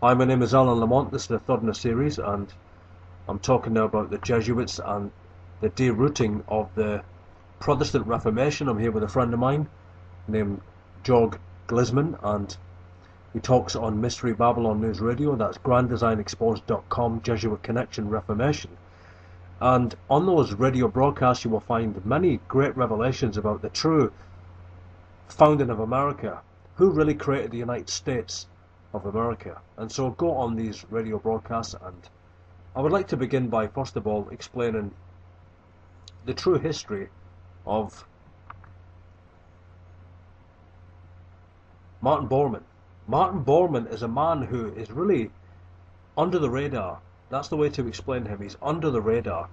Hi, my name is Alan Lamont. This is the third in a series, and I'm talking now about the Jesuits and the derooting of the Protestant Reformation. I'm here with a friend of mine named Jorg Glisman, and he talks on Mystery Babylon News Radio. That's GrandDesignExposed.com, Jesuit Connection Reformation. And on those radio broadcasts, you will find many great revelations about the true founding of America, who really created the United States of America. And so go on these radio broadcasts, and I would like to begin by first of all explaining the true history of Martin Bormann. Martin Bormann is a man who is really under the radar. That's the way to explain him. He's under the radar.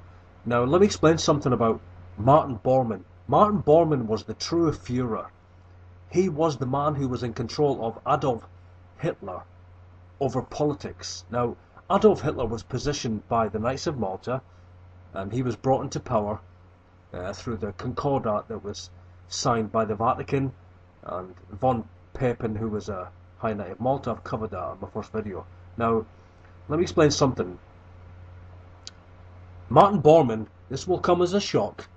Now let me explain something about Martin Bormann. Martin Bormann was the true Führer. He was the man who was in control of Adolf Hitler over politics. Now, Adolf Hitler was positioned by the Knights of Malta, and he was brought into power through the Concordat that was signed by the Vatican and von Papen, who was a High Knight of Malta. I've covered that in my first video. Now, let me explain something. Martin Bormann, this will come as a shock,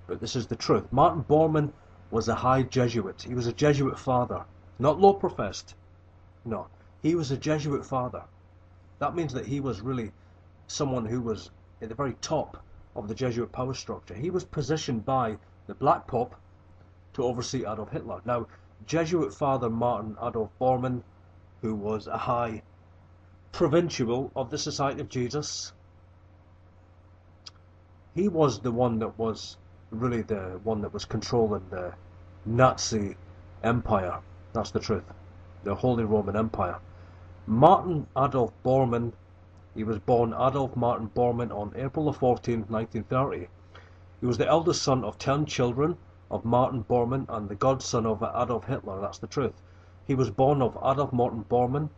but this is the truth. Martin Bormann was a high Jesuit. He was a Jesuit father, not low professed. No, he was a Jesuit father. That means that he was really someone who was at the very top of the Jesuit power structure. He was positioned by the Black Pope to oversee Adolf Hitler. Now, Jesuit father Martin Adolf Bormann, who was a high provincial of the Society of Jesus, he was the one that was really the one that was controlling the Nazi Empire. That's the truth. The Holy Roman Empire. Martin Adolf Bormann, he was born Adolf Martin Bormann on April 14, 1930. He was the eldest son of 10 children of Martin Bormann and the godson of Adolf Hitler. That's the truth. He was born of Adolf Martin Bormann,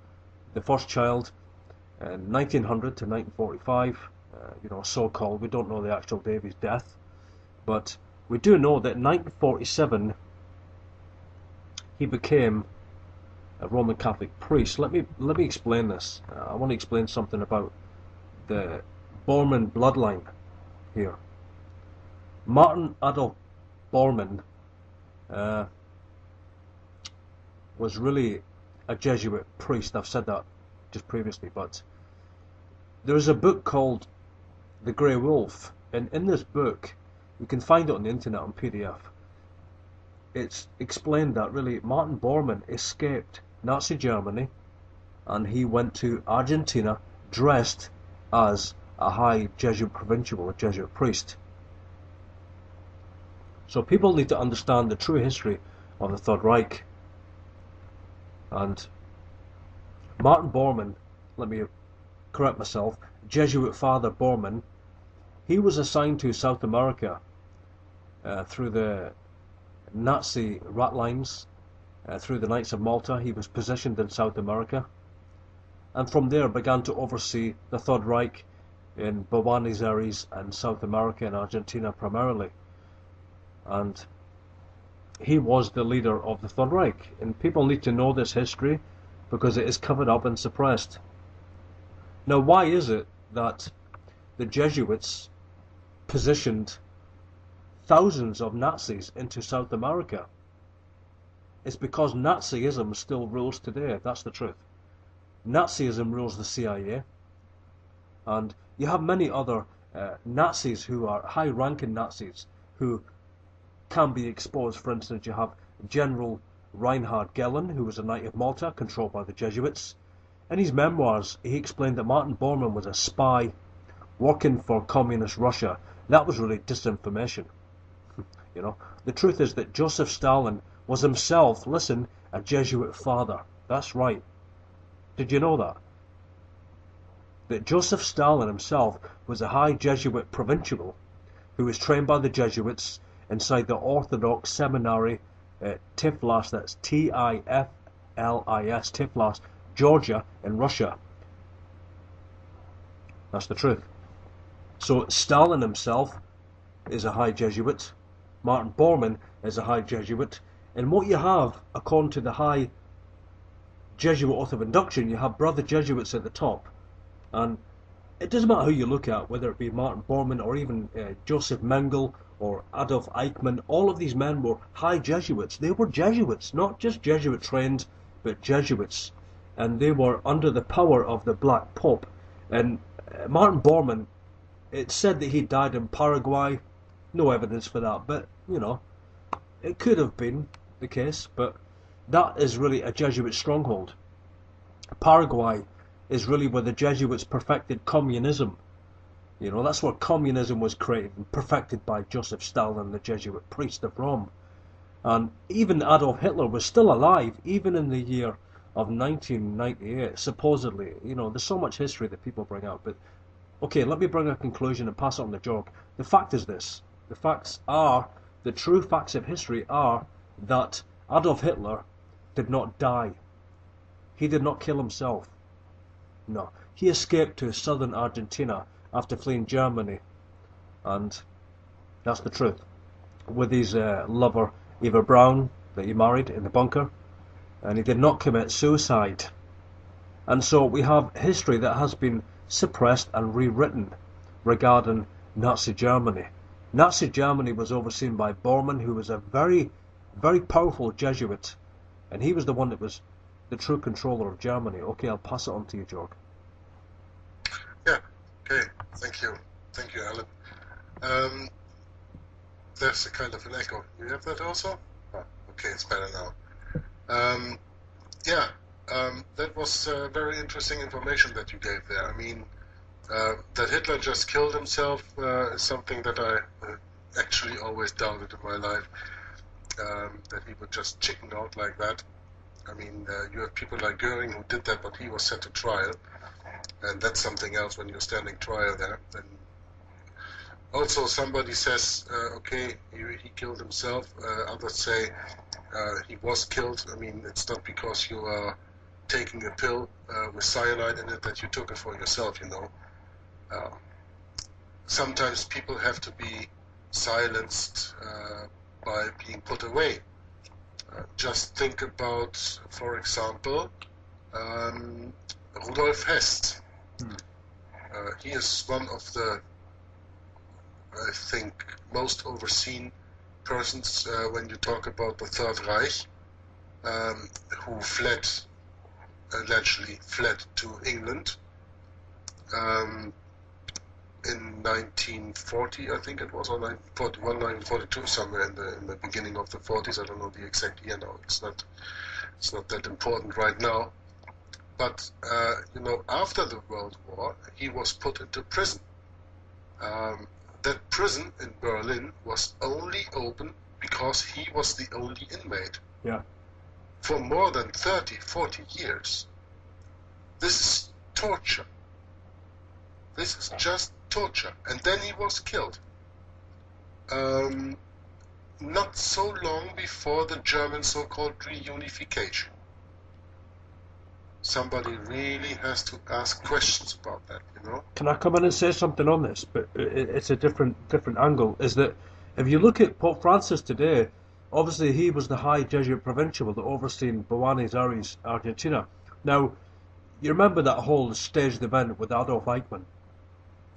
the first child, in 1900 to 1945. So-called. We don't know the actual day of his death, but we do know that in 1947 he became a Roman Catholic priest. Let me explain this. I want to explain something about the Bormann bloodline here. Martin Adolf Bormann was really a Jesuit priest. I've said that just previously, but there is a book called The Grey Wolf, and in this book, you can find it on the internet on PDF. It's explained that really Martin Bormann escaped Nazi Germany, and he went to Argentina dressed as a high Jesuit provincial, a Jesuit priest. So people need to understand the true history of the Third Reich. And Martin Bormann, let me correct myself, Jesuit father Bormann, he was assigned to South America through the Nazi rat lines, through the Knights of Malta. He was positioned in South America, and from there began to oversee the Third Reich in Buenos Aires and South America and Argentina primarily. And he was the leader of the Third Reich, and people need to know this history because it is covered up and suppressed. Now, why is it that the Jesuits positioned thousands of Nazis into South America? It's because Nazism still rules today. That's the truth. Nazism rules the CIA, and you have many other Nazis who are high-ranking Nazis who can be exposed. For instance, you have General Reinhard Gehlen, who was a Knight of Malta, controlled by the Jesuits. In his memoirs, he explained that Martin Bormann was a spy working for communist Russia. That was really disinformation. The truth is that Joseph Stalin was himself, listen, a Jesuit father. That's right. Did you know that? That Joseph Stalin himself was a high Jesuit provincial who was trained by the Jesuits inside the Orthodox Seminary at Tiflis, that's Tiflis, Tiflis, Georgia in Russia. That's the truth. So Stalin himself is a high Jesuit. Martin Bormann is a high Jesuit. And what you have, according to the high Jesuit oath of induction, you have brother Jesuits at the top, and it doesn't matter who you look at, whether it be Martin Bormann or even Joseph Mengele or Adolf Eichmann. All of these men were high Jesuits. They were Jesuits, not just Jesuit trained, but Jesuits, and they were under the power of the Black Pope. And Martin Bormann, it's said that he died in Paraguay. No evidence for that, but you know, it could have been the case. But that is really a Jesuit stronghold. Paraguay is really where the Jesuits perfected communism. You know, that's where communism was created and perfected by Joseph Stalin, the Jesuit priest of Rome. And even Adolf Hitler was still alive, even in the year of 1998, supposedly. You know, there's so much history that people bring out. But, okay, let me bring a conclusion and pass it on to Jog. The fact is this. The facts are, the true facts of history are that Adolf Hitler did not die. He did not kill himself. No. He escaped to southern Argentina after fleeing Germany. And that's the truth. With his lover, Eva Braun, that he married in the bunker. And he did not commit suicide. And so we have history that has been suppressed and rewritten regarding Nazi Germany. Nazi Germany was overseen by Bormann, who was a very, very powerful Jesuit. And he was the one that was the true controller of Germany. Okay, I'll pass it on to you, Jorg. Yeah, okay, thank you, Alan. There's a kind of an echo. You have that also? Oh, okay, it's better now. That was very interesting information that you gave there. I mean, that Hitler just killed himself is something that I actually always doubted in my life, that he would just chicken out like that. I mean, you have people like Goering who did that, but he was set to trial, and that's something else when you're standing trial there. And also somebody says, okay, he killed himself. Others say he was killed. I mean, it's not because you are taking a pill with cyanide in it that you took it for yourself, you know. Sometimes people have to be silenced by being put away. Just think about, for example, Rudolf Hess. He is one of the, I think, most overseen persons when you talk about the Third Reich, who allegedly fled to England in 1940, I think it was, or 1941, 1942, somewhere in the beginning of the 40s. I don't know the exact year now. It's not that important right now. But you know, after the World War, he was put into prison. That prison in Berlin was only open because he was the only inmate. Yeah. For more than 30, 40 years. This is torture. This is just torture. And then he was killed. Not so long before the German so-called reunification. Somebody really has to ask questions about that, you know? Can I come in and say something on this? But it's a different angle. Is that if you look at Pope Francis today, obviously he was the high Jesuit provincial that overseen Buenos Aires, Argentina. Now, you remember that whole staged event with Adolf Eichmann?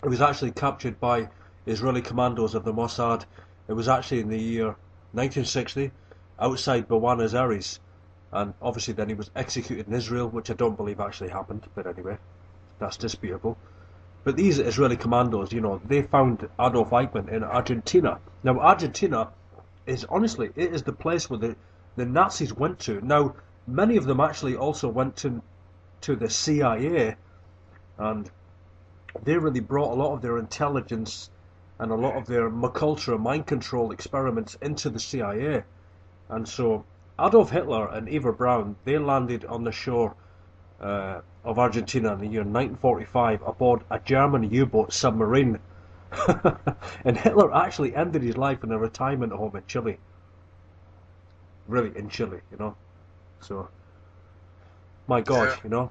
It was actually captured by Israeli commandos of the Mossad. It was actually in the year 1960, outside Buenos Aires. And obviously then he was executed in Israel, which I don't believe actually happened, but anyway, that's disputable. But these Israeli commandos, you know, they found Adolf Eichmann in Argentina. Now, Argentina is, honestly, it is the place where the Nazis went to. Now, many of them actually also went to the CIA, and they really brought a lot of their intelligence and a lot of their culture, mind control experiments into the CIA. And so Adolf Hitler and Eva Braun, they landed on the shore of Argentina in the year 1945 aboard a German U-boat submarine. And Hitler actually ended his life in a retirement home in Chile. Really, in Chile, you know. So, my God, Yeah. you know.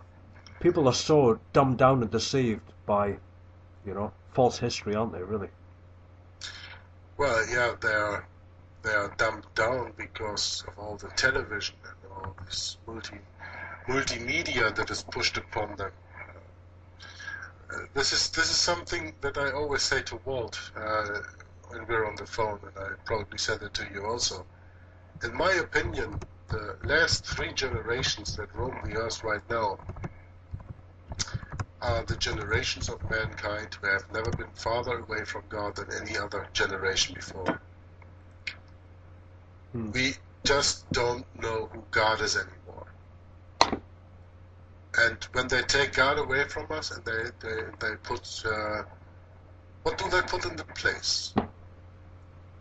People are so dumbed down and deceived by, you know, false history, aren't they, really? Well, yeah, they are dumbed down because of all the television and all these multimedia that is pushed upon them. This is something that I always say to Walt when we're on the phone, and I probably said it to you also. In my opinion, the last 3 generations that roam the earth right now are the generations of mankind who have never been farther away from God than any other generation before. We just don't know who God is anymore. And when they take God away from us and they put, what do they put in the place?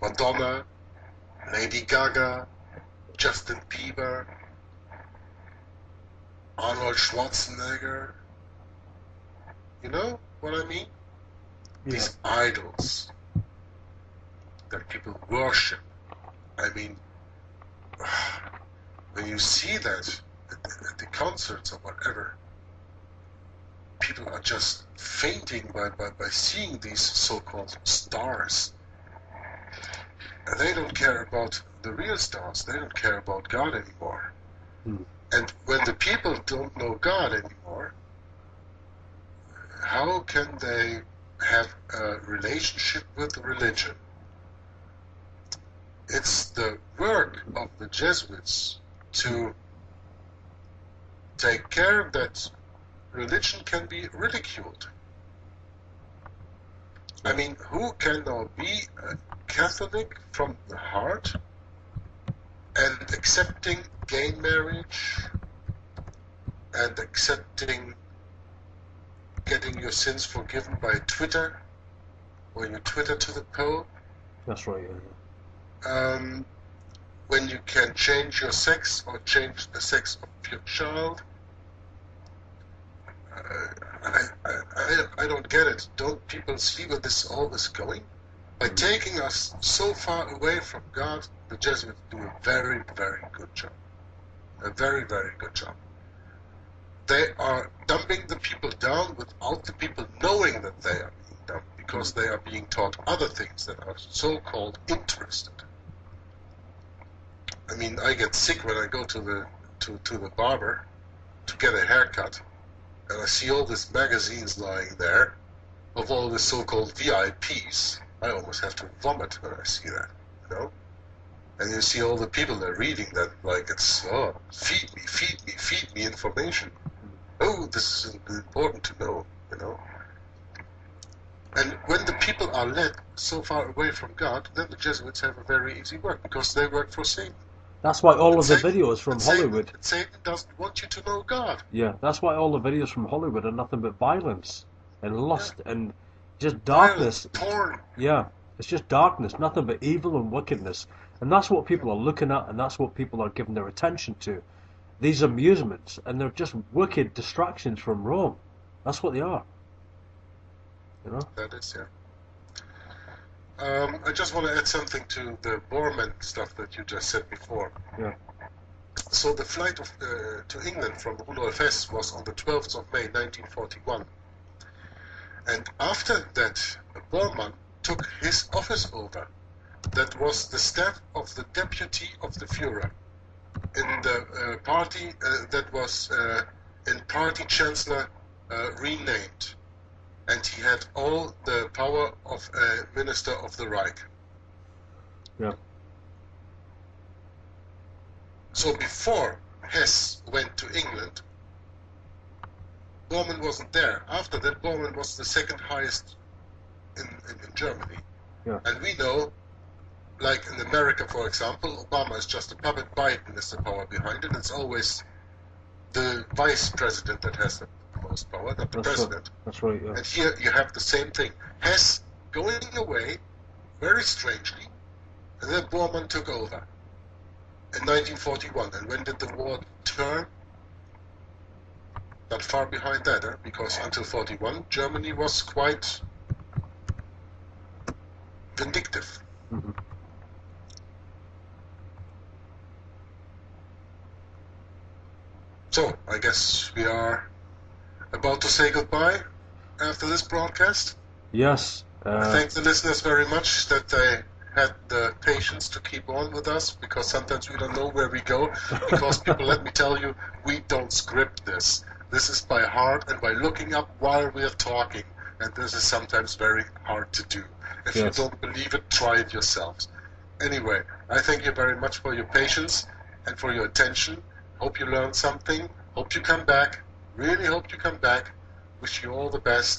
Madonna, Lady Gaga, Justin Bieber, Arnold Schwarzenegger. You know what I mean? Yeah. These idols that people worship. I mean, when you see that at the concerts or whatever, people are just fainting by seeing these so-called stars. And they don't care about the real stars. They don't care about God anymore. And when the people don't know God anymore, how can they have a relationship with religion? It's the work of the Jesuits to take care that religion can be ridiculed. I mean, who can now be a Catholic from the heart and accepting gay marriage and accepting getting your sins forgiven by Twitter, when you Twitter to the Pope? That's right, When you can change your sex or change the sex of your child? I don't get it. Don't people see where this all is going? By taking us so far away from God, the Jesuits do a very, very good job. A very, very good job. They are dumping the people down without the people knowing that they are being dumped, because they are being taught other things that are so-called interested. I mean, I get sick when I go to the barber to get a haircut, and I see all these magazines lying there of all the so-called VIPs. I almost have to vomit when I see that, you know? And you see all the people there reading that like it's, oh, feed me information. Oh, this is important to know, you know? And when the people are led so far away from God, then the Jesuits have a very easy work, because they work for Satan. That's why all And of the Satan- videos from and Satan- Hollywood. and Satan doesn't want you to know God. Yeah, that's why all the videos from Hollywood are nothing but violence and lust and just darkness. Violence, porn. Yeah, it's just darkness, nothing but evil and wickedness. And that's what people are looking at, and that's what people are giving their attention to. These amusements, and they're just wicked distractions from Rome. That's what they are. You know? That is, yeah. I just want to add something to the Bormann stuff that you just said before. Yeah. So the flight to England from Rudolf Hess was on the 12th of May 1941. And after that, Bormann took his office over. That was the staff of the deputy of the Führer in the party that was in party chancellor renamed. And he had all the power of a minister of the Reich. Yeah. So before Hess went to England, Bormann wasn't there. After that, Bormann was the second highest in Germany. Yeah. And we know, like in America, for example, Obama is just a puppet, Biden is the power behind it. It's always the vice president that has the most power, not the president. That's right, yeah. And here you have the same thing. Hess going away, very strangely, and then Bormann took over in 1941. And when did the war turn? Not far behind that, because until 41, Germany was quite vindictive. Mm-hmm. So, I guess we are about to say goodbye after this broadcast. Yes. I thank the listeners very much that they had the patience to keep on with us, because sometimes we don't know where we go, because people, let me tell you, we don't script this. This is by heart and by looking up while we are talking, and this is sometimes very hard to do. If Yes. you don't believe it, try it yourselves. Anyway, I thank you very much for your patience and for your attention. Hope you learned something. Hope you come back. Really hope you come back. Wish you all the best.